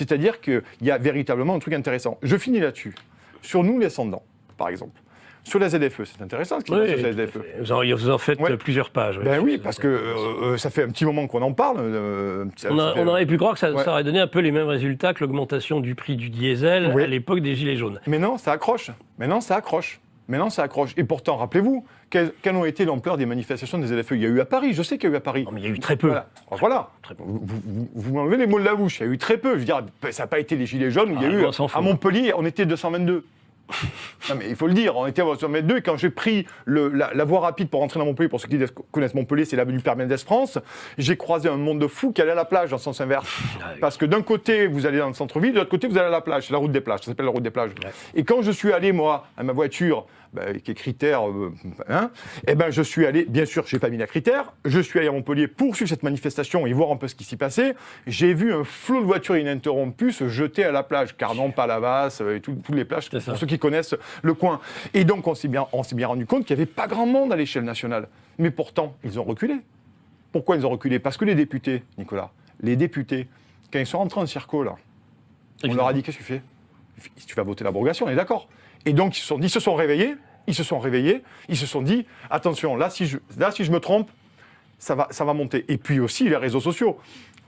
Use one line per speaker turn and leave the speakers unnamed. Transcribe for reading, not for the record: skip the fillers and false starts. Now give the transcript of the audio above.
C'est-à-dire qu'il y a véritablement un truc intéressant. Je finis là-dessus. Sur nous, les ascendants, par exemple. Sur la ZFE, c'est intéressant ce qui se passe sur la ZFE.
Vous en faites plusieurs pages.
Ben oui, parce que ça fait un petit moment qu'on en parle.
On aurait pu croire que ça aurait donné un peu les mêmes résultats que l'augmentation du prix du diesel à l'époque des Gilets jaunes.
Mais non, ça accroche. Et pourtant, rappelez-vous, quelle ont été l'ampleur des manifestations des ZFE? Il y a eu à Paris, je sais qu'il y a eu à Paris.
Non, mais il y a eu très peu.
Voilà. Très peu. Vous m'enlevez les mots de la bouche, il y a eu très peu. Je veux dire, ça n'a pas été les Gilets jaunes, il y a eu à Montpellier, on était 222. Non mais il faut le dire, on était à 222 et quand j'ai pris la voie rapide pour rentrer dans Montpellier, pour ceux qui connaissent Montpellier, c'est l'avenue Père Mendès France, j'ai croisé un monde de fous qui allait à la plage en sens inverse. Parce que d'un côté, vous allez dans le centre-ville, de l'autre côté, vous allez à la plage, c'est la route des plages, ça s'appelle la route des plages. Ouais. Et quand je suis allé, moi, à ma voiture, qui est Critère, je suis allé, bien sûr, je n'ai pas mis la Critère, je suis allé à Montpellier pour suivre cette manifestation et voir un peu ce qui s'y passait. J'ai vu un flot de voitures ininterrompues se jeter à la plage, Carnon, Palavas, et toutes les plages, pour ceux qui connaissent le coin. Et donc, on s'est bien rendu compte qu'il n'y avait pas grand monde à l'échelle nationale. Mais pourtant, ils ont reculé. Pourquoi ils ont reculé? Parce que les députés, Nicolas, quand ils sont rentrés en circo, là, on leur a dit, qu'est-ce que tu fais? Tu vas voter l'abrogation, on est d'accord. Et donc, ils se sont réveillés, ils se sont dit, attention, là, si je me trompe, ça va monter. Et puis aussi, les réseaux sociaux.